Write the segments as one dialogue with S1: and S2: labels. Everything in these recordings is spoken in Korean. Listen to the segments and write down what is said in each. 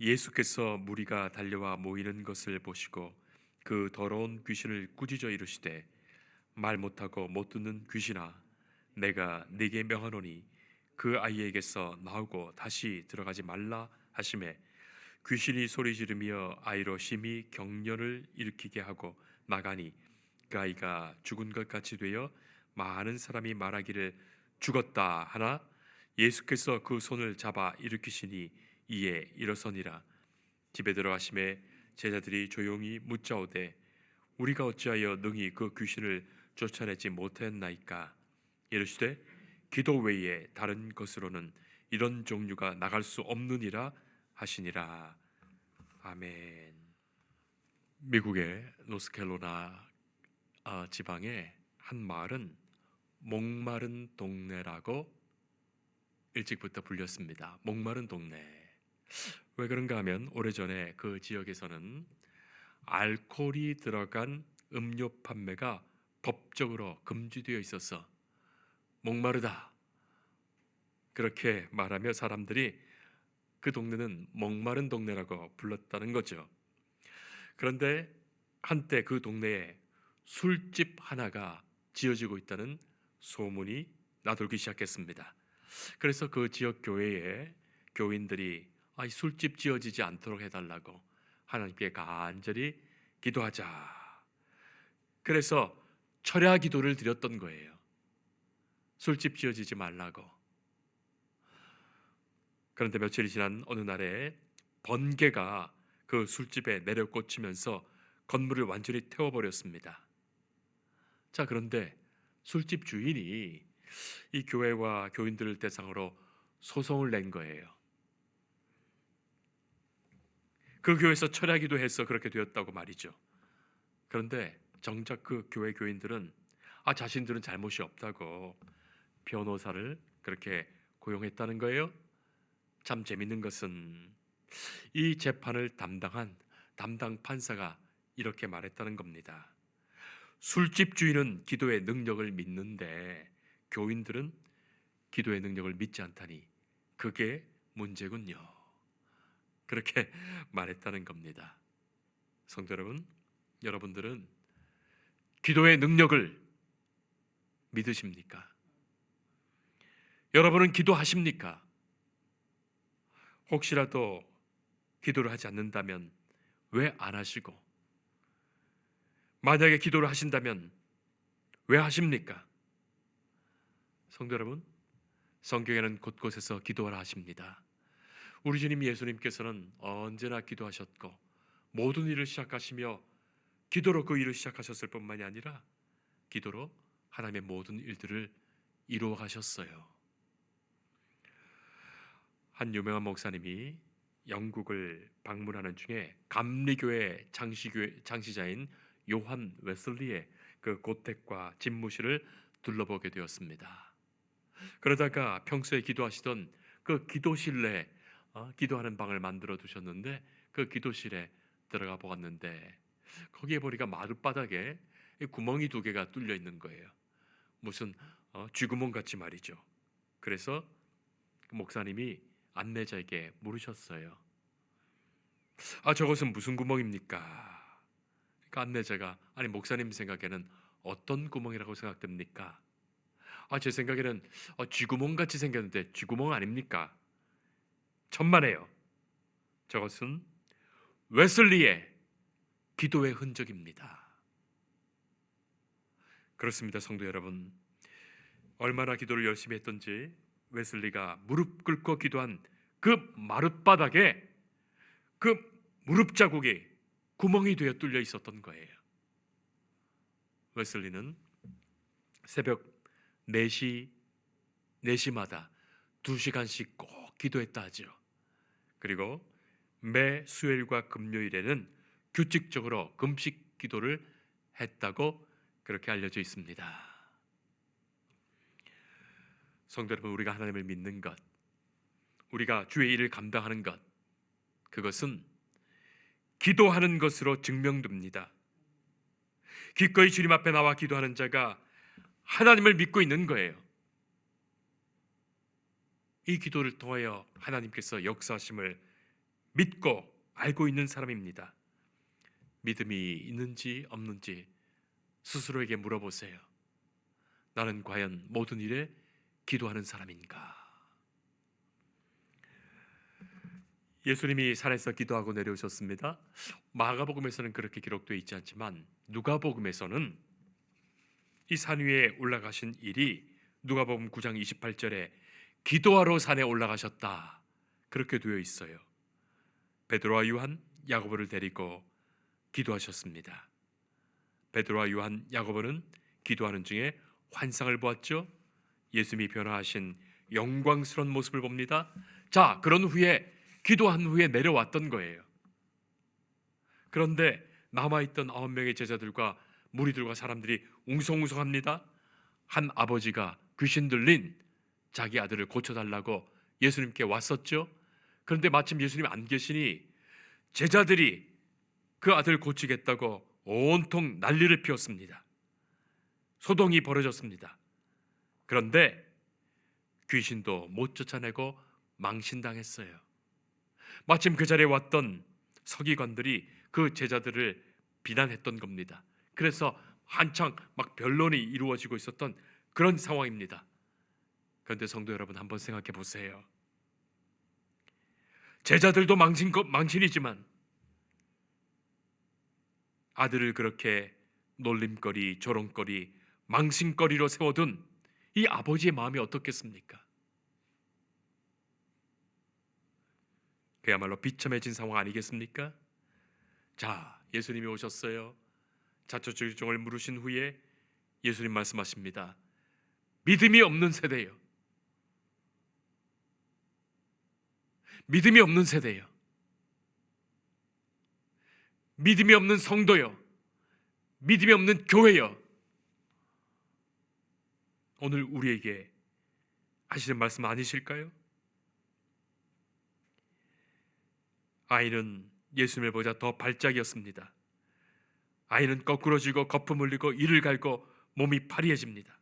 S1: 예수께서 무리가 달려와 모이는 것을 보시고 그 더러운 귀신을 꾸짖어 이르시되 말 못하고 못 듣는 귀신아, 내가 네게 명하노니 그 아이에게서 나오고 다시 들어가지 말라 하시매, 귀신이 소리 지르며 아이로 심히 경련을 일으키게 하고 나가니 그 아이가 죽은 것 같이 되어 많은 사람이 말하기를 죽었다 하나, 예수께서 그 손을 잡아 일으키시니 이에 일어서니라. 집에 들어가심에 제자들이 조용히 묻자오되 우리가 어찌하여 능히 그 귀신을 쫓아내지 못하였나이까. 이르시되 기도 외에 다른 것으로는 이런 종류가 나갈 수 없느니라 하시니라. 아멘. 미국의 노스캐롤라이나 지방의 한 마을은 목마른 동네라고 일찍부터 불렸습니다. 목마른 동네. 왜 그런가 하면 오래전에 그 지역에서는 알코올이 들어간 음료 판매가 법적으로 금지되어 있어서 목마르다 그렇게 말하며 사람들이 그 동네는 목마른 동네라고 불렀다는 거죠. 그런데 한때 그 동네에 술집 하나가 지어지고 있다는 소문이 나돌기 시작했습니다. 그래서 그 지역 교회에 교인들이 이 술집 지어지지 않도록 해달라고 하나님께 간절히 기도하자. 그래서 철야 기도를 드렸던 거예요. 술집 지어지지 말라고. 그런데 며칠이 지난 어느 날에 번개가 그 술집에 내려 꽂히면서 건물을 완전히 태워버렸습니다. 자, 그런데 술집 주인이 이 교회와 교인들을 대상으로 소송을 낸 거예요. 그 교회에서 철야기도 해서 그렇게 되었다고 말이죠. 그런데 정작 그 교회 교인들은 자신들은 잘못이 없다고 변호사를 그렇게 고용했다는 거예요. 참 재밌는 것은 이 재판을 담당한 담당 판사가 이렇게 말했다는 겁니다. 술집 주인은 기도의 능력을 믿는데 교인들은 기도의 능력을 믿지 않다니 그게 문제군요. 그렇게 말했다는 겁니다. 성도 여러분, 여러분들은 기도의 능력을 믿으십니까? 여러분은 기도하십니까? 혹시라도 기도를 하지 않는다면 왜 안 하시고, 만약에 기도를 하신다면 왜 하십니까? 성도 여러분, 성경에는 곳곳에서 기도하라 하십니다. 우리 주님 예수님께서는 언제나 기도하셨고 모든 일을 시작하시며 기도로 그 일을 시작하셨을 뿐만이 아니라 기도로 하나님의 모든 일들을 이루어 가셨어요. 한 유명한 목사님이 영국을 방문하는 중에 감리교회 장시자인 요한 웨슬리의 그 고택과 집무실을 둘러보게 되었습니다. 그러다가 평소에 기도하시던 그 기도실 내에 기도하는 방을 만들어 두셨는데 그 기도실에 들어가 보았는데 거기에 보니까 마룻바닥에 구멍이 2개가 뚫려 있는 거예요. 무슨 쥐구멍 같이 말이죠. 그래서 목사님이 안내자에게 물으셨어요. 저것은 무슨 구멍입니까? 그러니까 안내자가 아니 목사님 생각에는 어떤 구멍이라고 생각됩니까? 제 생각에는 쥐구멍 같이 생겼는데 쥐구멍 아닙니까? 천만에요. 저것은 웨슬리의 기도의 흔적입니다. 그렇습니다, 성도 여러분. 얼마나 기도를 열심히 했던지 웨슬리가 무릎 꿇고 기도한 그 마룻바닥에 그 무릎 자국이 구멍이 되어 뚫려 있었던 거예요. 웨슬리는 새벽 4시마다 2시간씩 꼭 기도했다 하죠. 그리고 매 수요일과 금요일에는 규칙적으로 금식 기도를 했다고 그렇게 알려져 있습니다. 성도 여러분, 우리가 하나님을 믿는 것, 우리가 주의 일을 감당하는 것, 그것은 기도하는 것으로 증명됩니다. 기꺼이 주님 앞에 나와 기도하는 자가 하나님을 믿고 있는 거예요. 이 기도를 통하여 하나님께서 역사하심을 믿고 알고 있는 사람입니다. 믿음이 있는지 없는지 스스로에게 물어보세요. 나는 과연 모든 일에 기도하는 사람인가? 예수님이 산에서 기도하고 내려오셨습니다. 마가복음에서는 그렇게 기록되어 있지 않지만 누가복음에서는 이 산 위에 올라가신 일이 누가복음 9장 28절에 기도하러 산에 올라가셨다 그렇게 되어 있어요. 베드로와 요한, 야고보를 데리고 기도하셨습니다. 베드로와 요한, 야고보는 기도하는 중에 환상을 보았죠. 예수님이 변화하신 영광스러운 모습을 봅니다. 자, 그런 후에 기도한 후에 내려왔던 거예요. 그런데 남아있던 9명의 제자들과 무리들과 사람들이 웅성웅성합니다. 한 아버지가 귀신 들린 자기 아들을 고쳐달라고 예수님께 왔었죠. 그런데 마침 예수님이 안 계시니 제자들이 그 아들 고치겠다고 온통 난리를 피웠습니다. 소동이 벌어졌습니다. 그런데 귀신도 못 쫓아내고 망신당했어요. 마침 그 자리에 왔던 서기관들이 그 제자들을 비난했던 겁니다. 그래서 한창 막 변론이 이루어지고 있었던 그런 상황입니다. 그런데 성도 여러분, 한번 생각해 보세요. 제자들도 망신이지만 아들을 그렇게 놀림거리, 조롱거리, 망신거리로 세워둔 이 아버지의 마음이 어떻겠습니까? 그야말로 비참해진 상황 아니겠습니까? 자, 예수님이 오셨어요. 자초지종을 물으신 후에 예수님 말씀하십니다. 믿음이 없는 세대요. 믿음이 없는 세대요. 믿음이 없는 성도요. 믿음이 없는 교회요. 오늘 우리에게 하시는 말씀 아니실까요? 아이는 예수님을 보자 더 발작이었습니다. 아이는 거꾸로 쥐고 거품 흘리고 이를 갈고 몸이 파리해집니다.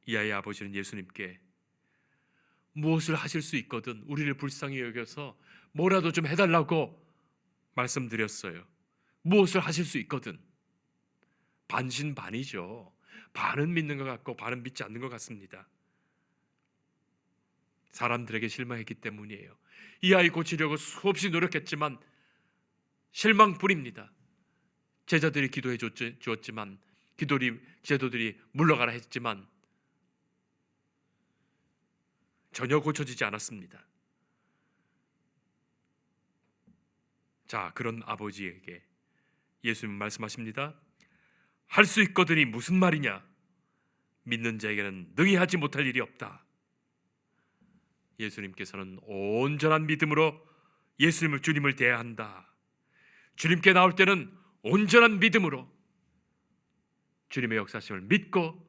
S1: 이 아이의 아버지는 예수님께 무엇을 하실 수 있거든 우리를 불쌍히 여겨서 뭐라도 좀 해달라고 말씀드렸어요. 무엇을 하실 수 있거든. 반신반의죠. 반은 믿는 것 같고 반은 믿지 않는 것 같습니다. 사람들에게 실망했기 때문이에요. 이 아이 고치려고 수없이 노력했지만 실망뿐입니다. 제자들이 기도해 주었지만 제도들이 물러가라 했지만 전혀 고쳐지지 않았습니다. 자, 그런 아버지에게 예수님 말씀하십니다. 할 수 있거든이 무슨 말이냐? 믿는 자에게는 능히 하지 못할 일이 없다. 예수님께서는 온전한 믿음으로 주님을 대해야 한다. 주님께 나올 때는 온전한 믿음으로 주님의 역사심을 믿고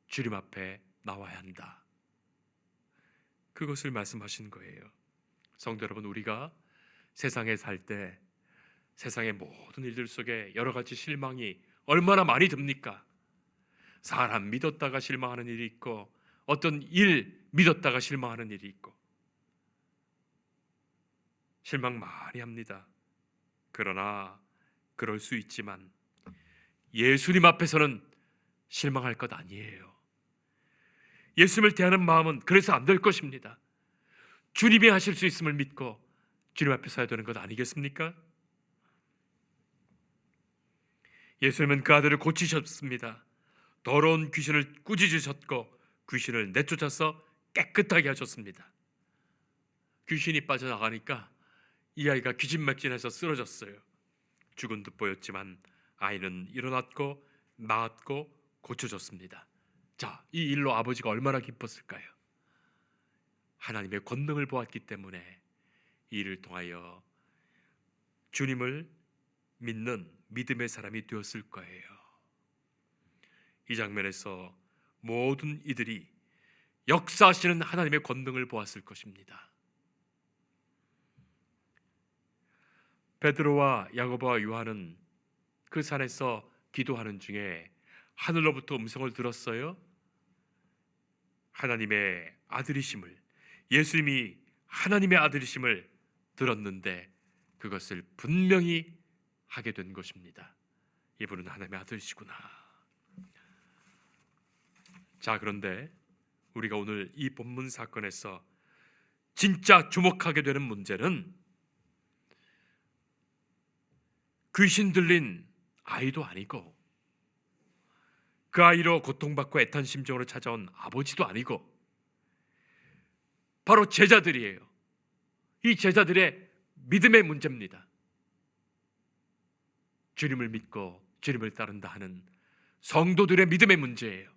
S1: 주님 앞에 나와야 한다. 그것을 말씀하신 거예요. 성도 여러분, 우리가 세상에 살 때 세상의 모든 일들 속에 여러 가지 실망이 얼마나 많이 듭니까? 사람 믿었다가 실망하는 일이 있고 어떤 일 믿었다가 실망하는 일이 있고 실망 많이 합니다. 그러나 그럴 수 있지만 예수님 앞에서는 실망할 것 아니에요. 예수님을 대하는 마음은 그래서 안 될 것입니다. 주님이 하실 수 있음을 믿고 주님 앞에 서야 되는 것 아니겠습니까? 예수님은 그 아들을 고치셨습니다. 더러운 귀신을 꾸짖으셨고 귀신을 내쫓아서 깨끗하게 하셨습니다. 귀신이 빠져나가니까 이 아이가 기진맥진해서 쓰러졌어요. 죽은 듯 보였지만 아이는 일어났고 나았고 고쳐졌습니다. 자, 이 일로 아버지가 얼마나 기뻤을까요? 하나님의 권능을 보았기 때문에 이 일을 통하여 주님을 믿는 믿음의 사람이 되었을 거예요. 이 장면에서 모든 이들이 역사하시는 하나님의 권능을 보았을 것입니다. 베드로와 야고보와 요한은 그 산에서 기도하는 중에 하늘로부터 음성을 들었어요. 하나님의 아들이심을, 예수님이 하나님의 아들이심을 들었는데 그것을 분명히 하게 된 것입니다. 이분은 하나님의 아들이시구나. 자, 그런데 우리가 오늘 이 본문 사건에서 진짜 주목하게 되는 문제는 귀신 들린 아이도 아니고 그 아이로 고통받고 애탄 심정으로 찾아온 아버지도 아니고 바로 제자들이에요. 이 제자들의 믿음의 문제입니다. 주님을 믿고 주님을 따른다 하는 성도들의 믿음의 문제예요.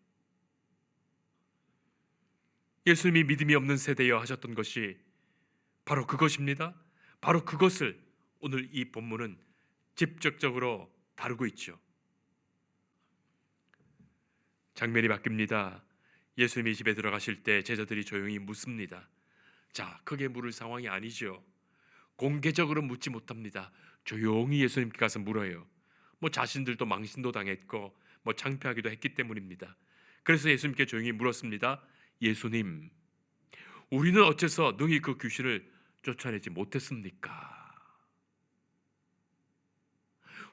S1: 예수님이 믿음이 없는 세대여 하셨던 것이 바로 그것입니다. 바로 그것을 오늘 이 본문은 직접적으로 다루고 있죠. 장면이 바뀝니다. 예수님이 집에 들어가실 때 제자들이 조용히 묻습니다. 자, 크게 물을 상황이 아니죠. 공개적으로 묻지 못합니다. 조용히 예수님께 가서 물어요. 자신들도 망신도 당했고 창피하기도 했기 때문입니다. 그래서 예수님께 조용히 물었습니다. 예수님, 우리는 어째서 능히 그 귀신을 쫓아내지 못했습니까?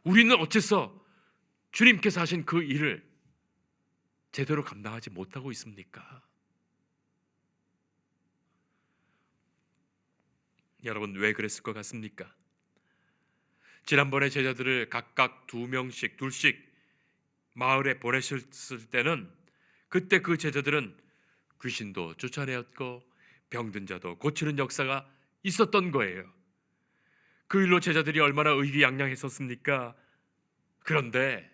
S1: 우리는 어째서 주님께서 하신 그 일을 제대로 감당하지 못하고 있습니까? 여러분, 왜 그랬을 것 같습니까? 지난번에 제자들을 각각 둘씩 마을에 보내셨을 때는 그때 그 제자들은 귀신도 쫓아내었고 병든 자도 고치는 역사가 있었던 거예요. 그 일로 제자들이 얼마나 의기양양했었습니까? 그런데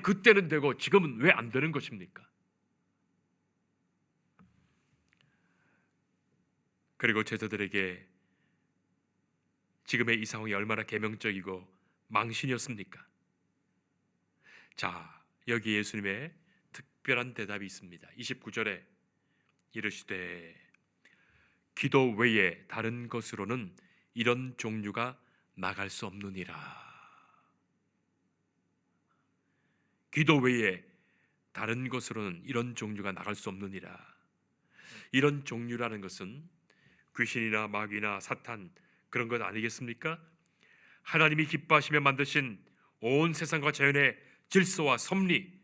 S1: 그때는 되고 지금은 왜 안 되는 것입니까? 그리고 제자들에게 지금의 이 상황이 얼마나 계명적이고 망신이었습니까? 자, 여기 예수님의 특별한 대답이 있습니다. 29절에 이르시되 기도 외에 다른 것으로는 이런 종류가 나갈 수 없느니라. 기도 외에 다른 것으로는 이런 종류가 나갈 수 없느니라. 이런 종류라는 것은 귀신이나 마귀나 사탄 그런 것 아니겠습니까? 하나님이 기뻐하시며 만드신 온 세상과 자연의 질서와 섭리,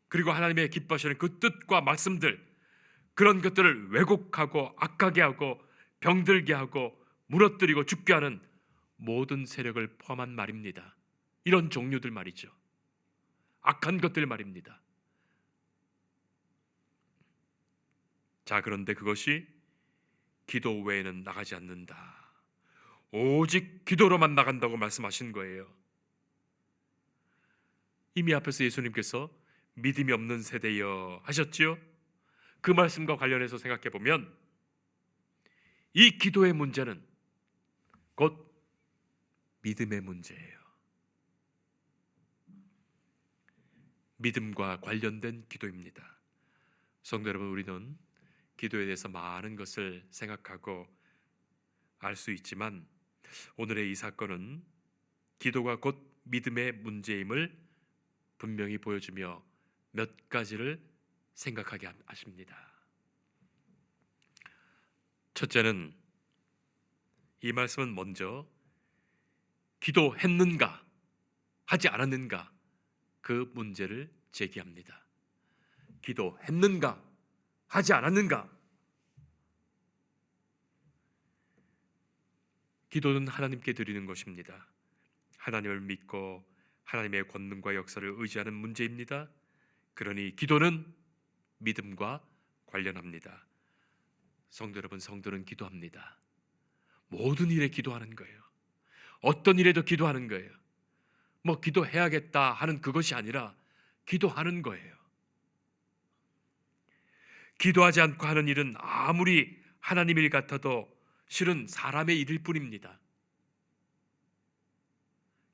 S1: 그리고 하나님의 기뻐하시는 그 뜻과 말씀들, 그런 것들을 왜곡하고 악하게 하고 병들게 하고 무너뜨리고 죽게 하는 모든 세력을 포함한 말입니다. 이런 종류들 말이죠. 악한 것들 말입니다. 자, 그런데 그것이 기도 외에는 나가지 않는다. 오직 기도로만 나간다고 말씀하신 거예요. 이미 앞에서 예수님께서 믿음이 없는 세대여 하셨지요? 그 말씀과 관련해서 생각해 보면 이 기도의 문제는 곧 믿음의 문제예요. 믿음과 관련된 기도입니다. 성도 여러분, 우리는 기도에 대해서 많은 것을 생각하고 알 수 있지만 오늘의 이 사건은 기도가 곧 믿음의 문제임을 분명히 보여주며 몇 가지를 생각하게 하십니다. 첫째는 이 말씀은 먼저 기도했는가 하지 않았는가 그 문제를 제기합니다. 기도했는가 하지 않았는가. 기도는 하나님께 드리는 것입니다. 하나님을 믿고 하나님의 권능과 역사를 의지하는 문제입니다. 그러니 기도는 믿음과 관련합니다. 성도 여러분, 성도는 기도합니다. 모든 일에 기도하는 거예요. 어떤 일에도 기도하는 거예요. 기도해야겠다 하는 그것이 아니라 기도하는 거예요. 기도하지 않고 하는 일은 아무리 하나님 일 같아도 실은 사람의 일일 뿐입니다.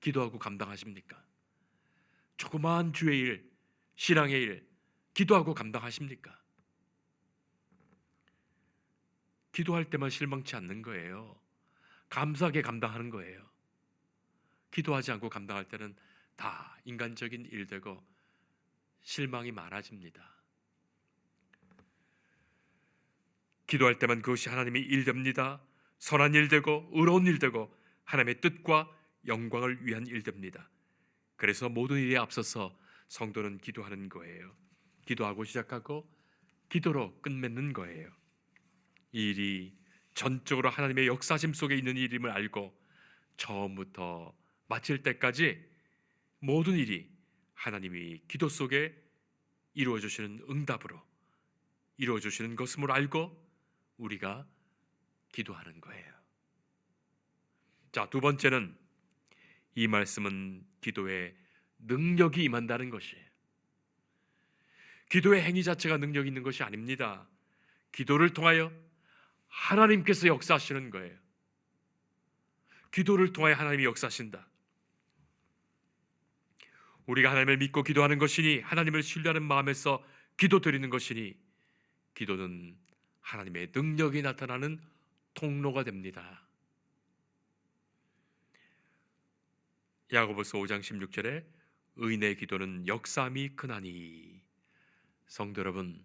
S1: 기도하고 감당하십니까? 조그마한 주의 일, 신앙의 일, 기도하고 감당하십니까? 기도할 때만 실망치 않는 거예요. 감사하게 감당하는 거예요. 기도하지 않고 감당할 때는 다 인간적인 일되고 실망이 많아집니다. 기도할 때만 그것이 하나님의 일됩니다. 선한 일 되고 의로운 일 되고 하나님의 뜻과 영광을 위한 일 됩니다. 그래서 모든 일에 앞서서 성도는 기도하는 거예요. 기도하고 시작하고 기도로 끝맺는 거예요. 이 일이 전적으로 하나님의 역사심 속에 있는 일임을 알고 처음부터 마칠 때까지 모든 일이 하나님이 기도 속에 이루어 주시는 응답으로 이루어 주시는 것임을 알고 우리가 기도하는 거예요. 자, 두 번째는 이 말씀은 기도에 능력이 임한다는 것이에요. 기도의 행위 자체가 능력 있는 것이 아닙니다. 기도를 통하여 하나님께서 역사하시는 거예요. 기도를 통하여 하나님이 역사하신다. 우리가 하나님을 믿고 기도하는 것이니, 하나님을 신뢰하는 마음에서 기도드리는 것이니, 기도는 하나님의 능력이 나타나는 통로가 됩니다. 야고보서 5장 16절에 의인의 기도는 역사함이 크나니. 성도 여러분,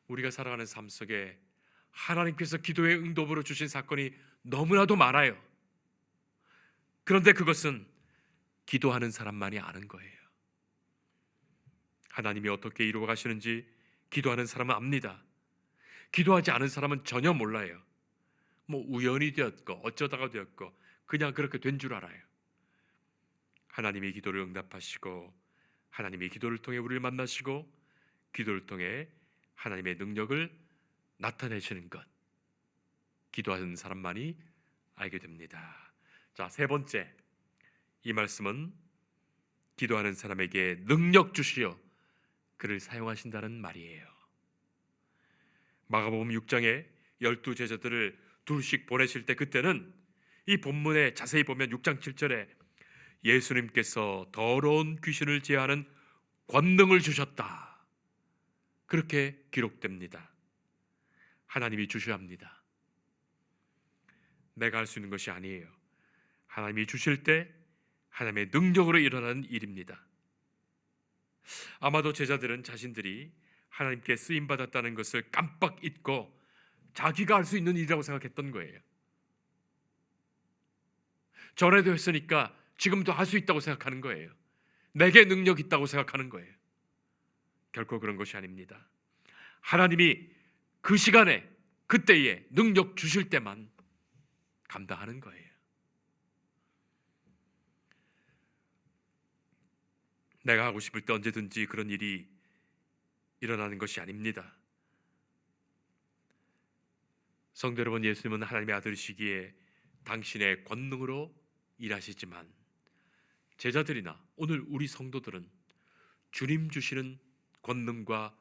S1: 우리가 살아가는 삶 속에 하나님께서 기도의 응답으로 주신 사건이 너무나도 많아요. 그런데 그것은 기도하는 사람만이 아는 거예요. 하나님이 어떻게 이루어 가시는지 기도하는 사람은 압니다. 기도하지 않은 사람은 전혀 몰라요. 뭐 우연히 되었고 어쩌다가 되었고 그냥 그렇게 된 줄 알아요. 하나님이 기도를 응답하시고 하나님이 기도를 통해 우리를 만나시고 기도를 통해 하나님의 능력을 나타내시는 것, 기도하는 사람만이 알게 됩니다. 자, 세 번째, 이 말씀은 기도하는 사람에게 능력 주시어 그를 사용하신다는 말이에요. 마가복음 6장에 12제자들을 둘씩 보내실 때, 그때는 이 본문에 자세히 보면 6장 7절에 예수님께서 더러운 귀신을 제하는 권능을 주셨다, 그렇게 기록됩니다. 하나님이 주셔야 합니다. 내가 할 수 있는 것이 아니에요. 하나님이 주실 때 하나님의 능력으로 일어나는 일입니다. 아마도 제자들은 자신들이 하나님께 쓰임받았다는 것을 깜빡 잊고 자기가 할 수 있는 일이라고 생각했던 거예요. 전에도 했으니까 지금도 할 수 있다고 생각하는 거예요. 내게 능력 있다고 생각하는 거예요. 결코 그런 것이 아닙니다. 하나님이 그 시간에 그때에 능력 주실 때만 감당하는 거예요. 내가 하고 싶을 때 언제든지 그런 일이 일어나는 것이 아닙니다. 성도 여러분, 예수님은 하나님의 아들이시기에 당신의 권능으로 일하시지만 제자들이나 오늘 우리 성도들은 주님 주시는 권능과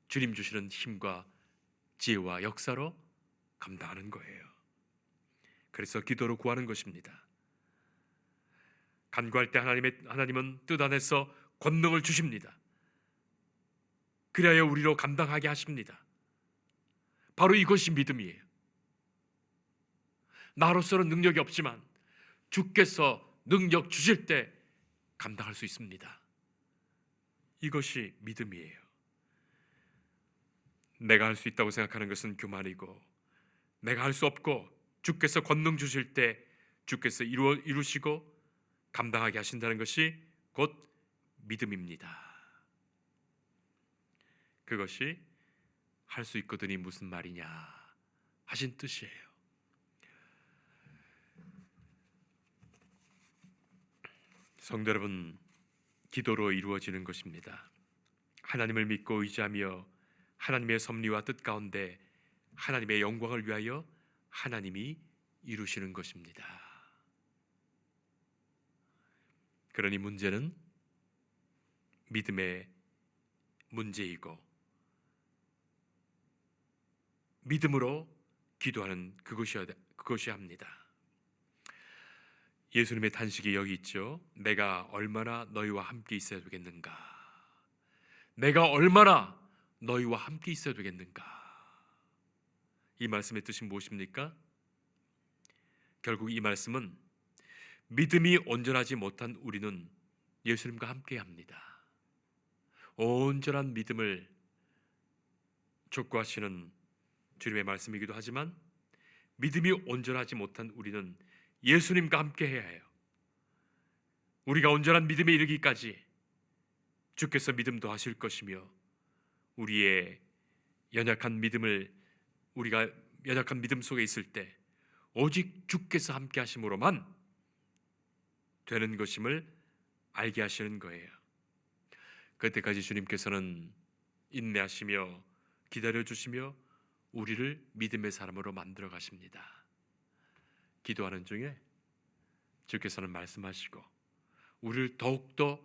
S1: 주님 주시는 힘과 지혜와 역사로 감당하는 거예요. 그래서 기도로 구하는 것입니다. 간구할 때 하나님은 뜻 안에서 권능을 주십니다. 그래야 우리로 감당하게 하십니다. 바로 이것이 믿음이에요. 나로서는 능력이 없지만 주께서 능력 주실 때 감당할 수 있습니다. 이것이 믿음이에요. 내가 할 수 있다고 생각하는 것은 교만이고, 내가 할 수 없고 주께서 권능 주실 때 주께서 이루시고 감당하게 하신다는 것이 곧 믿음입니다. 그것이 할 수 있거든이 무슨 말이냐 하신 뜻이에요. 성도 여러분, 기도로 이루어지는 것입니다. 하나님을 믿고 의지하며 하나님의 섭리와 뜻 가운데 하나님의 영광을 위하여 하나님이 이루시는 것입니다. 그러니 문제는 믿음의 문제이고, 믿음으로 기도하는 그것이어야 합니다. 예수님의 탄식이 여기 있죠. 내가 얼마나 너희와 함께 있어야 되겠는가? 내가 얼마나 너희와 함께 있어야 되겠는가? 이 말씀의 뜻이 무엇입니까? 결국 이 말씀은 믿음이 온전하지 못한 우리는 예수님과 함께 합니다. 온전한 믿음을 촉구하시는 주님의 말씀이기도 하지만 믿음이 온전하지 못한 우리는 예수님과 함께 해야 해요. 우리가 온전한 믿음에 이르기까지 주께서 믿음도 하실 것이며 우리가 연약한 믿음 속에 있을 때 오직 주께서 함께 하심으로만 되는 것임을 알게 하시는 거예요. 그때까지 주님께서는 인내하시며 기다려주시며 우리를 믿음의 사람으로 만들어 가십니다. 기도하는 중에 주께서는 말씀하시고 우리를 더욱더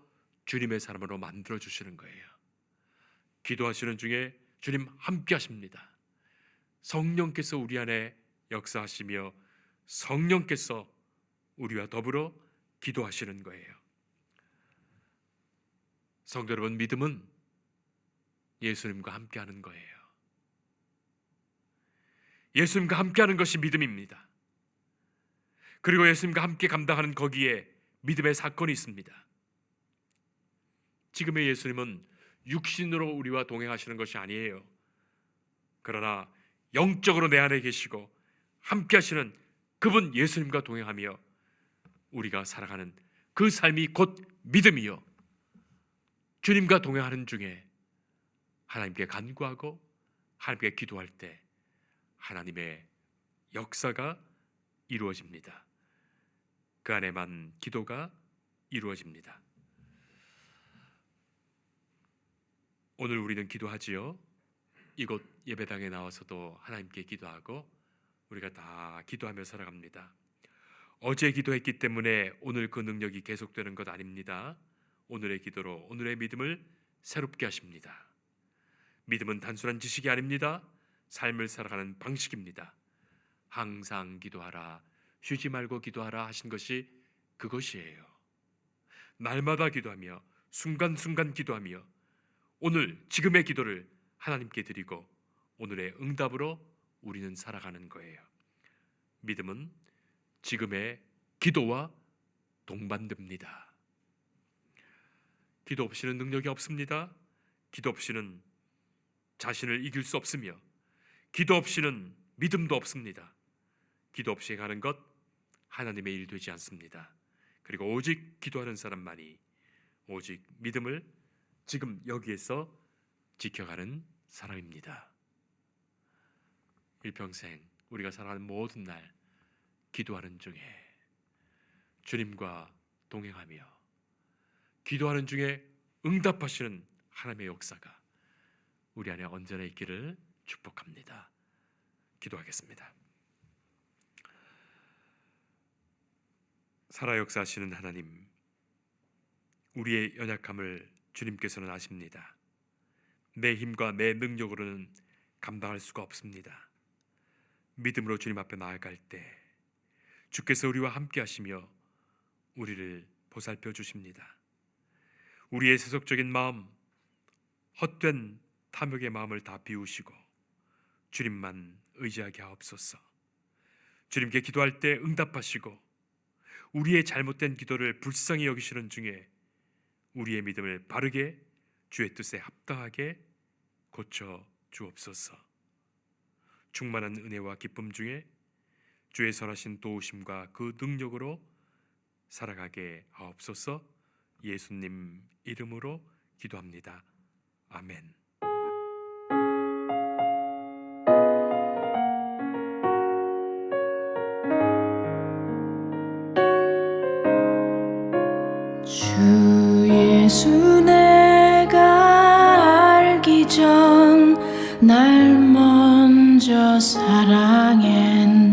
S1: 주님의 사람으로 만들어 주시는 거예요. 기도하시는 중에 주님 함께 하십니다. 성령께서 우리 안에 역사하시며 성령께서 우리와 더불어 기도하시는 거예요. 성도 여러분, 믿음은 예수님과 함께하는 거예요. 예수님과 함께하는 것이 믿음입니다. 그리고 예수님과 함께 감당하는 거기에 믿음의 사건이 있습니다. 지금의 예수님은 육신으로 우리와 동행하시는 것이 아니에요. 그러나 영적으로 내 안에 계시고 함께 하시는 그분 예수님과 동행하며 우리가 살아가는 그 삶이 곧 믿음이요, 주님과 동행하는 중에 하나님께 간구하고 하나님께 기도할 때 하나님의 역사가 이루어집니다. 그 안에만 기도가 이루어집니다. 오늘 우리는 기도하지요. 이곳 예배당에 나와서도 하나님께 기도하고 우리가 다 기도하며 살아갑니다. 어제 기도했기 때문에 오늘 그 능력이 계속되는 것 아닙니다. 오늘의 기도로 오늘의 믿음을 새롭게 하십니다. 믿음은 단순한 지식이 아닙니다. 삶을 살아가는 방식입니다. 항상 기도하라, 쉬지 말고 기도하라 하신 것이 그것이에요. 날마다 기도하며 순간순간 기도하며 오늘 지금의 기도를 하나님께 드리고 오늘의 응답으로 우리는 살아가는 거예요. 믿음은 지금의 기도와 동반됩니다. 기도 없이는 능력이 없습니다. 기도 없이는 자신을 이길 수 없으며 기도 없이는 믿음도 없습니다. 기도 없이 행하는 것 하나님의 일 되지 않습니다. 그리고 오직 기도하는 사람만이 오직 믿음을 지금 여기에서 지켜가는 사람입니다. 일평생 우리가 살아가는 모든 날 기도하는 중에 주님과 동행하며 기도하는 중에 응답하시는 하나님의 역사가 우리 안에 언제나 있기를 축복합니다. 기도하겠습니다. 살아 역사하시는 하나님, 우리의 연약함을 주님께서는 아십니다. 내 힘과 내 능력으로는 감당할 수가 없습니다. 믿음으로 주님 앞에 나아갈 때 주께서 우리와 함께 하시며 우리를 보살펴 주십니다. 우리의 세속적인 마음, 헛된 탐욕의 마음을 다 비우시고 주님만 의지하게 하옵소서. 주님께 기도할 때 응답하시고 우리의 잘못된 기도를 불쌍히 여기시는 중에 우리의 믿음을 바르게 주의 뜻에 합당하게 고쳐 주옵소서. 충만한 은혜와 기쁨 중에 주의 선하신 도우심과 그 능력으로 살아가게 하옵소서. 예수님 이름으로 기도합니다. 아멘.
S2: 주 예수 내가 알기 전 날 먼저 사랑했네.